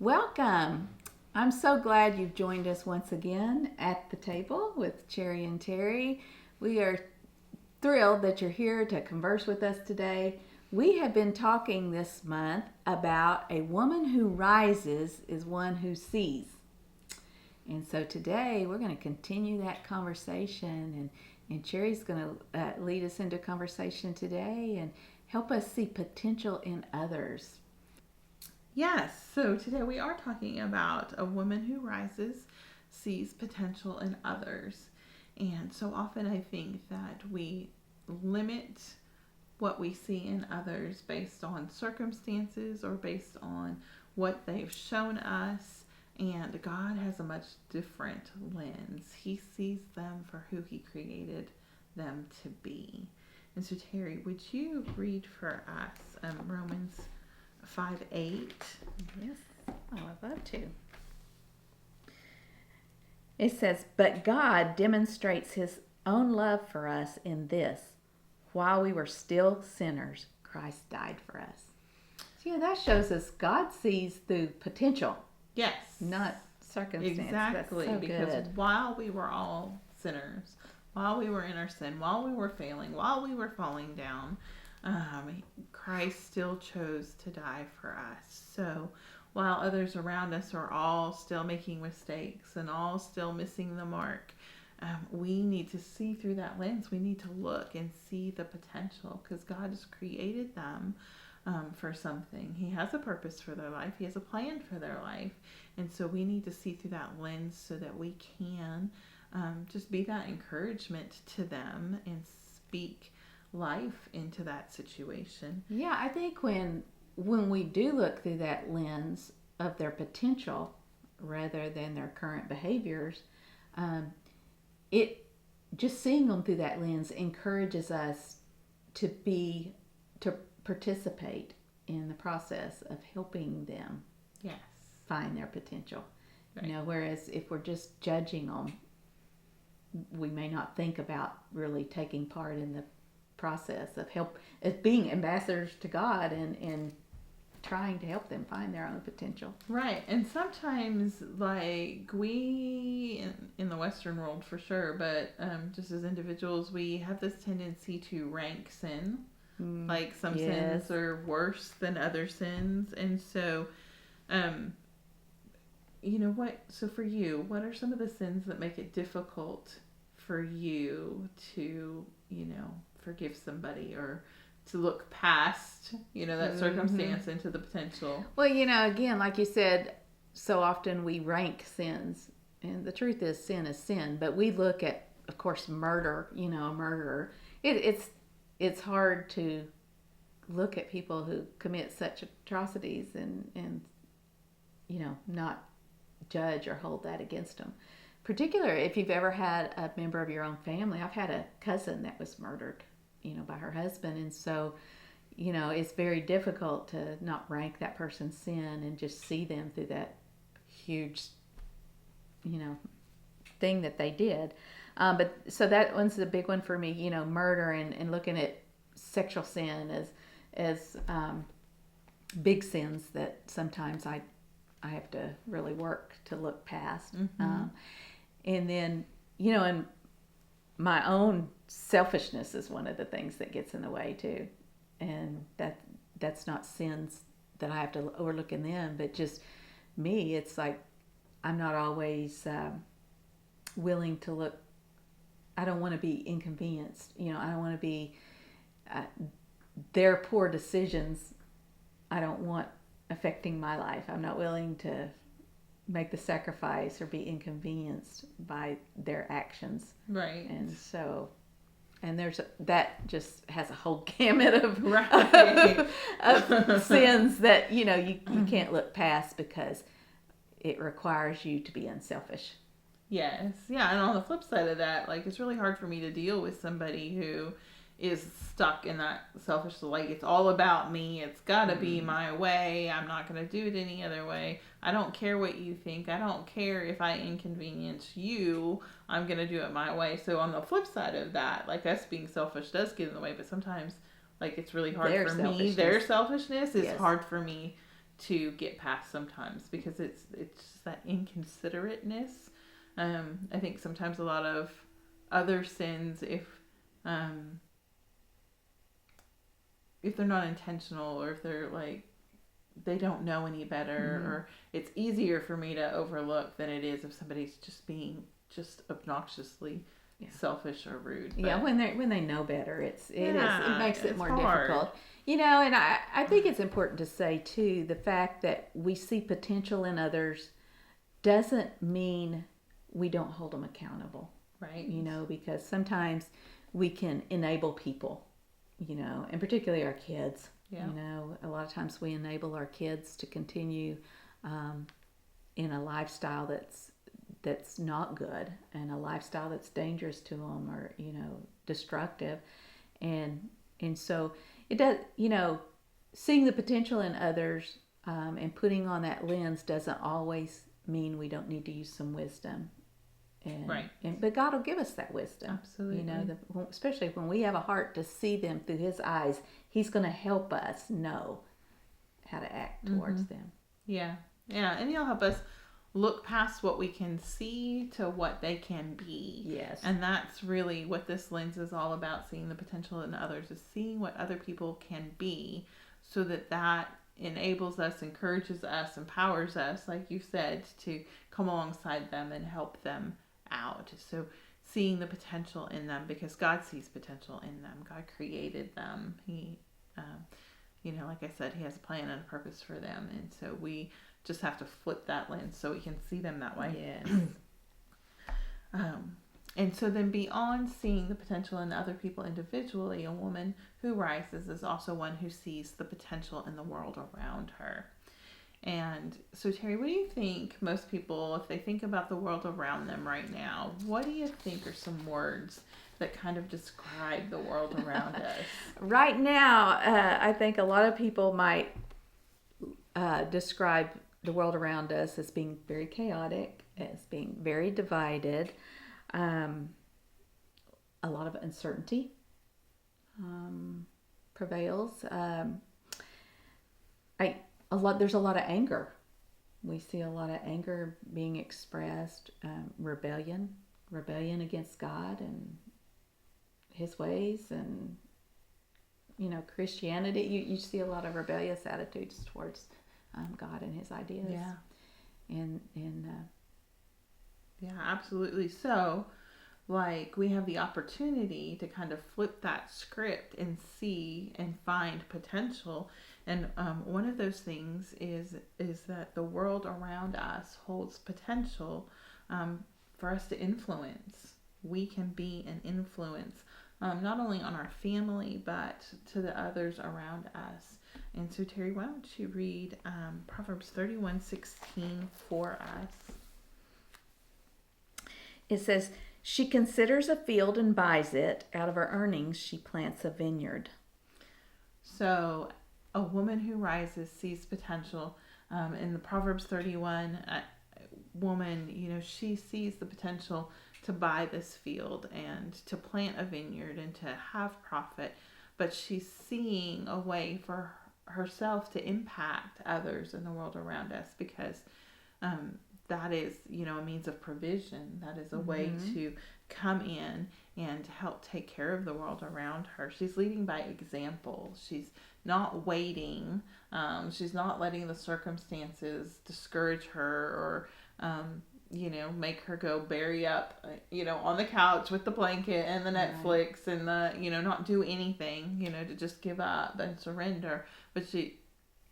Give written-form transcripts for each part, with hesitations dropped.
Welcome. I'm so glad you've joined us once again at the table with Cherry and Terry. We are thrilled that you're here to converse with us today. We have been talking this month about a woman who rises is one who sees. And so today we're going to continue that conversation, and Cherry's going to lead us into conversation today and help us see potential in others. Yes, so today we are talking about a woman who rises, sees potential in others. And so often I think that we limit what we see in others based on circumstances or based on what they've shown us. And God has a much different lens. He sees them for who He created them to be. And so, Terry, would you read for us Romans 5:8? Yes, I would love to. It says, "But God demonstrates His own love for us in this: while we were still sinners, Christ died for us." So, that shows us God sees through potential. Yes. Not circumstance. Exactly. That's so because good. while we were all sinners, while we were in our sin, while we were failing, while we were falling down, Christ still chose to die for us. So while others around us are all still making mistakes and all still missing the mark, we need to see through that lens. We need to look and see the potential, because God has created them for something. He has a purpose for their life. He has a plan for their life. And so we need to see through that lens so that we can just be that encouragement to them and speak life into that situation. Yeah, I think when we do look through that lens of their potential rather than their current behaviors, it just seeing them through that lens encourages us to participate in the process of helping them find their potential. Right. Whereas if we're just judging them, we may not think about really taking part in the process of being ambassadors to God and trying to help them find their own potential. Right. And sometimes, like, we in the Western world for sure, but just as individuals, we have this tendency to rank sin. Like, some sins are worse than other sins. And so, so for you, what are some of the sins that make it difficult for you to, forgive somebody or to look past, that circumstance into the potential? Well, again, like you said, so often we rank sins. And the truth is, sin is sin. But we look at, of course, murder, a murderer. It's hard to look at people who commit such atrocities and not judge or hold that against them. Particularly if you've ever had a member of your own family. I've had a cousin that was murdered, by her husband. And so, it's very difficult to not rank that person's sin and just see them through that huge, thing that they did. But so that one's the big one for me, murder and looking at sexual sin as big sins that sometimes I have to really work to look past. And then, and my own selfishness is one of the things that gets in the way too. And that's not sins that I have to overlook in them, but just me. It's like I'm not always willing to look. I don't want to be inconvenienced. I don't want to be their poor decisions. I don't want affecting my life. I'm not willing to make the sacrifice or be inconvenienced by their actions. Right. And so, that just has a whole gamut of, of sins that, you can't look past because it requires you to be unselfish. Yes. Yeah. And on the flip side of that, like, it's really hard for me to deal with somebody who is stuck in that selfish, like, it's all about me. It's got to be my way. I'm not going to do it any other way. I don't care what you think. I don't care if I inconvenience you. I'm going to do it my way. So on the flip side of that, like, us being selfish does get in the way, but sometimes, like, it's really hard for me. Their selfishness is hard for me to get past sometimes, because it's just that inconsiderateness. I think sometimes a lot of other sins, if they're not intentional, or if they're like they don't know any better, or it's easier for me to overlook than it is if somebody's just being just obnoxiously selfish or rude. But when they know better, it makes it more hard. difficult. And I think it's important to say too, the fact that we see potential in others doesn't mean we don't hold them accountable. Right. Because sometimes we can enable people, and particularly our kids. Yeah. A lot of times we enable our kids to continue in a lifestyle that's not good, and a lifestyle that's dangerous to them, or destructive, and so it does. Seeing the potential in others and putting on that lens doesn't always mean we don't need to use some wisdom. Right. But God will give us that wisdom. Absolutely. Especially when we have a heart to see them through His eyes, He's going to help us know how to act towards them. Yeah. And He'll help us look past what we can see to what they can be. Yes. And that's really what this lens is all about, seeing the potential in others, is seeing what other people can be, so that enables us, encourages us, empowers us, like you said, to come alongside them and help them out. So seeing the potential in them, because God sees potential in them. God created them. He, like I said, He has a plan and a purpose for them. And so we just have to flip that lens so we can see them that way. Yes. And so then, beyond seeing the potential in other people individually, a woman who rises is also one who sees the potential in the world around her. And so, Terry, what do you think most people, if they think about the world around them right now, what do you think are some words that kind of describe the world around us? Right now, I think a lot of people might describe the world around us as being very chaotic, as being very divided, a lot of uncertainty prevails. There's a lot of anger. We see a lot of anger being expressed, rebellion against God and His ways, and Christianity. You see a lot of rebellious attitudes towards God and His ideas. Yeah. And yeah, absolutely. So, we have the opportunity to kind of flip that script and see and find potential. And one of those things is that the world around us holds potential for us to influence. We can be an influence, not only on our family, but to the others around us. And so, Terry, why don't you read Proverbs 31:16 for us? It says, "She considers a field and buys it. Out of her earnings, she plants a vineyard." So, a woman who rises sees potential. In the Proverbs 31, woman, she sees the potential to buy this field and to plant a vineyard and to have profit. But she's seeing a way for herself to impact others in the world around us, because that is, a means of provision. That is a way to come in and help take care of the world around her. She's leading by example. She's not waiting. She's not letting the circumstances discourage her, or make her go bury up, on the couch with the blanket and the Netflix and the, not do anything, to just give up and surrender. But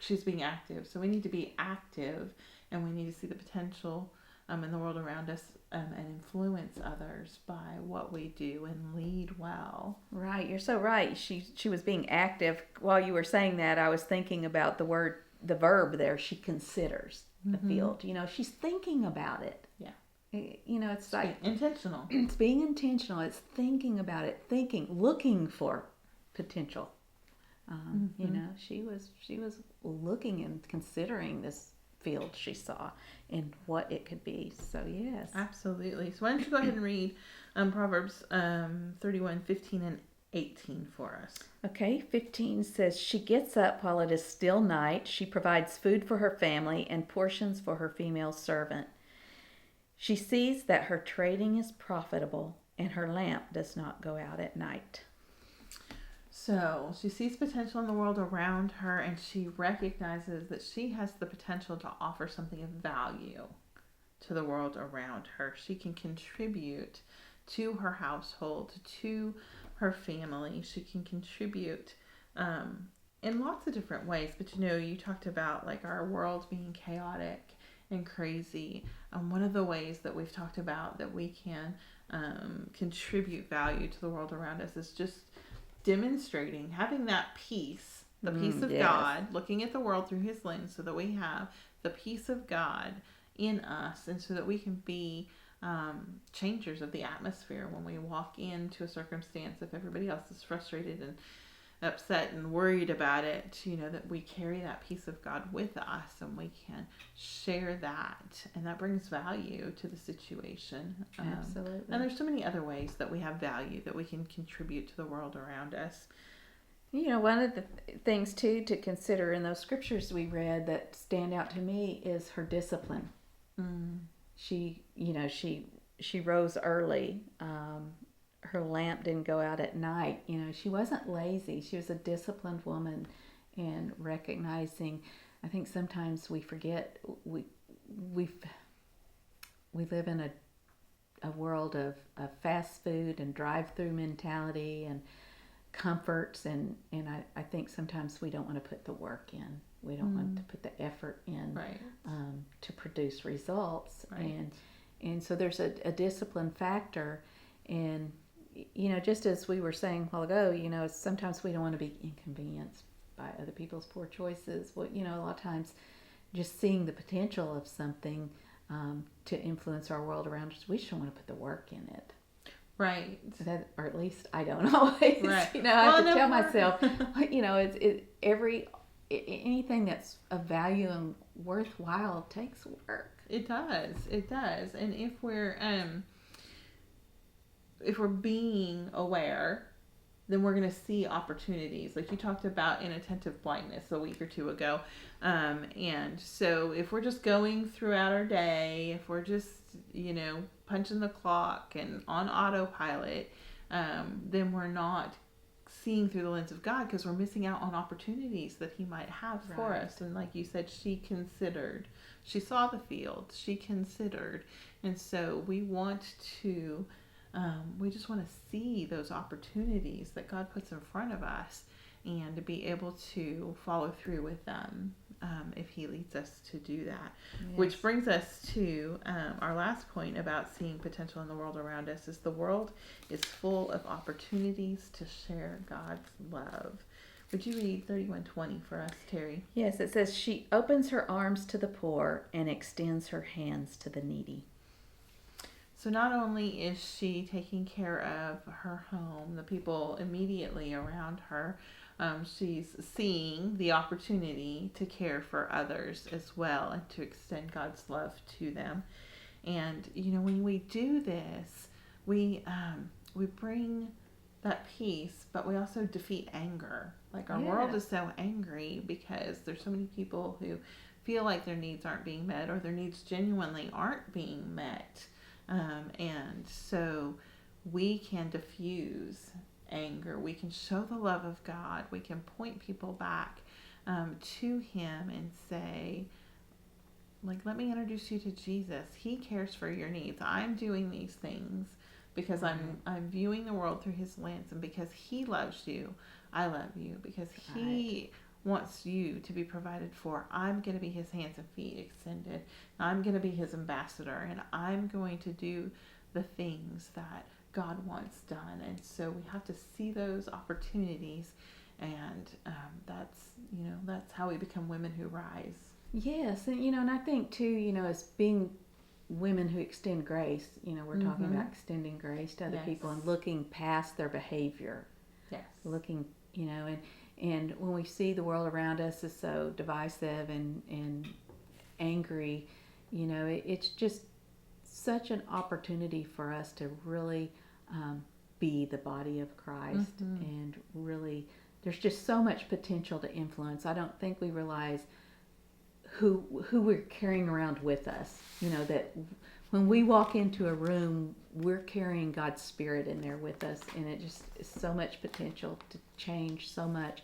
she's being active. So we need to be active, and we need to see the potential in the world around us, and influence others by what we do and lead well. Right, you're so right. She was being active. While you were saying that, I was thinking about the verb there. She considers the field. She's thinking about it. Yeah. It's like intentional. It's being intentional. It's thinking about it, looking for potential. She was looking and considering this field she saw and what it could be. So yes, absolutely. So why don't you go ahead and read Proverbs 31:15 and 18 for us. Okay, 15 says, she gets up while it is still night. She provides food for her family and portions for her female servant. She sees that her trading is profitable and her lamp does not go out at night. So she sees potential in the world around her, and she recognizes that she has the potential to offer something of value to the world around her. She can contribute to her household, to her family. She can contribute in lots of different ways. But you talked about like our world being chaotic and crazy. One of the ways that we've talked about that we can contribute value to the world around us is just demonstrating, having that peace, the peace of God, looking at the world through his lens so that we have the peace of God in us, and so that we can be changers of the atmosphere when we walk into a circumstance. If everybody else is frustrated and upset and worried about it, that we carry that peace of God with us and we can share that, and that brings value to the situation. Absolutely. And there's so many other ways that we have value that we can contribute to the world around us. One of the things too to consider in those scriptures we read that stand out to me is her discipline. She rose early. Her lamp didn't go out at night. She wasn't lazy. She was a disciplined woman, and recognizing, I think sometimes we forget we live in a world of fast food and drive-through mentality and comforts, and I think sometimes we don't want to put the work in. We don't want to put the effort in, right. To produce results, right. and so there's a discipline factor. And just as we were saying a while ago, sometimes we don't want to be inconvenienced by other people's poor choices. Well, a lot of times just seeing the potential of something to influence our world around us, we just don't want to put the work in it. Right. Or at least I don't always. Right. I have to tell myself, anything that's of value and worthwhile takes work. It does. And if we're being aware, then we're going to see opportunities. Like you talked about inattentive blindness a week or two ago. And so if we're just going throughout our day, if we're just, punching the clock and on autopilot, then we're not seeing through the lens of God, because we're missing out on opportunities that he might have for us. And like you said, she saw the field, she considered. And so we just want to see those opportunities that God puts in front of us, and to be able to follow through with them if he leads us to do that. Yes. Which brings us to our last point about seeing potential in the world around us is the world is full of opportunities to share God's love. Would you read 31:20 for us, Terry? Yes, it says, she opens her arms to the poor and extends her hands to the needy. So not only is she taking care of her home, the people immediately around her, she's seeing the opportunity to care for others as well and to extend God's love to them. And, when we do this, we bring that peace, but we also defeat anger. Like our world is so angry because there's so many people who feel like their needs aren't being met, or their needs genuinely aren't being met. And so we can diffuse anger. We can show the love of God. We can point people back to him and say, let me introduce you to Jesus. He cares for your needs. I'm doing these things because I'm viewing the world through his lens, and because he loves you, I love you. Because he wants you to be provided for, I'm going to be his hands and feet extended. I'm going to be his ambassador, and I'm going to do the things that God wants done. And so we have to see those opportunities, and that's how we become women who rise. Yes, and I think too, as being women who extend grace, we're talking about extending grace to other people and looking past their behavior. Yes. Looking, and when we see the world around us is so divisive and angry, it's just such an opportunity for us to really be the body of Christ. And really, there's just so much potential to influence. I don't think we realize who we're carrying around with us. That when we walk into a room, we're carrying God's Spirit in there with us, and it just is so much potential to change so much.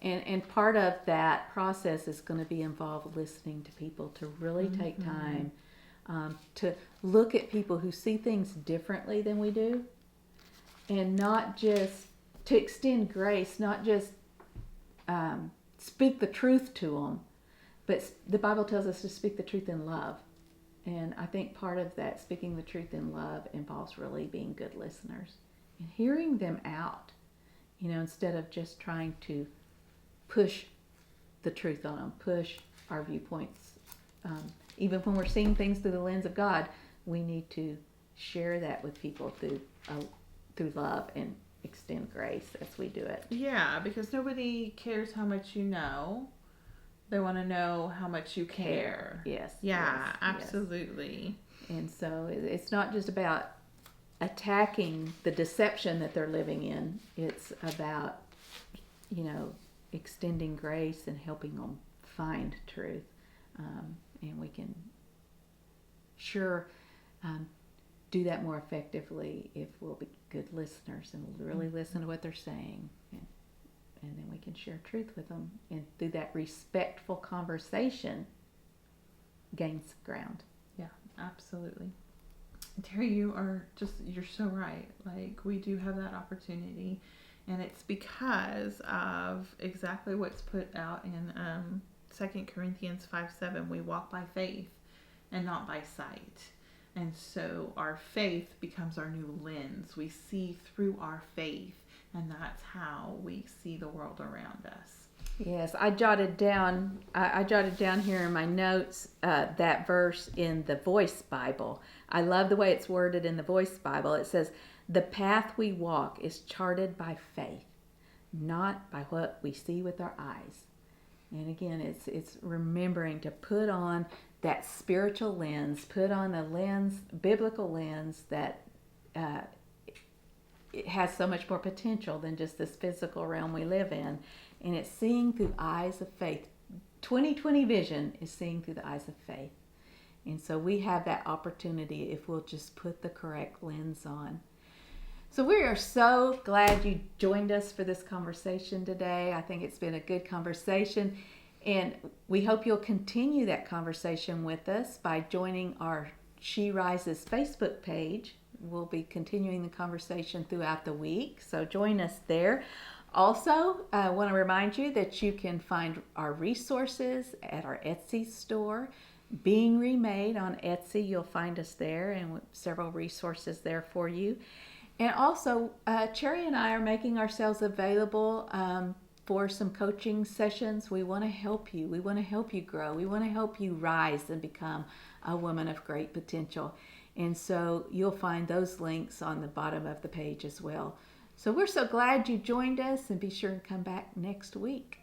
And part of that process is going to be involved listening to people, to really take time to look at people who see things differently than we do, and not just to extend grace, not just speak the truth to them, but the Bible tells us to speak the truth in love. And I think part of that speaking the truth in love involves really being good listeners and hearing them out, instead of just trying to push the truth on them, push our viewpoints. Even when we're seeing things through the lens of God, we need to share that with people through love and extend grace as we do it. Yeah, because nobody cares how much you know. They want to know how much you care. Yes. Yeah, yes, absolutely. Yes. And so it's not just about attacking the deception that they're living in. It's about, extending grace and helping them find truth. And we can do that more effectively if we'll be good listeners and we'll really listen to what they're saying. And then we can share truth with them. And through that respectful conversation, gains ground. Yeah, absolutely. Terry, you're so right. Like, we do have that opportunity. And it's because of exactly what's put out in 2 Corinthians 5:7. We walk by faith and not by sight. And so our faith becomes our new lens. We see through our faith. And that's how we see the world around us. Yes, I jotted down here in my notes that verse in the Voice Bible. I love the way it's worded in the Voice Bible. It says, "The path we walk is charted by faith, not by what we see with our eyes." And again, it's remembering to put on that spiritual lens, put on a biblical lens that it has so much more potential than just this physical realm we live in. And it's seeing through eyes of faith. 2020 vision is seeing through the eyes of faith. And so we have that opportunity if we'll just put the correct lens on. So we are so glad you joined us for this conversation today. I think it's been a good conversation. And we hope you'll continue that conversation with us by joining our She Rises Facebook page. We'll be continuing the conversation throughout the week, so join us there. Also, I want to remind you that you can find our resources at our Etsy store, Being Remade on Etsy. You'll find us there and several resources there for you. And also, Cherry and I are making ourselves available for some coaching sessions. We want to help you. We want to help you grow. We want to help you rise and become a woman of great potential. And so you'll find those links on the bottom of the page as well. So we're so glad you joined us, and be sure to come back next week.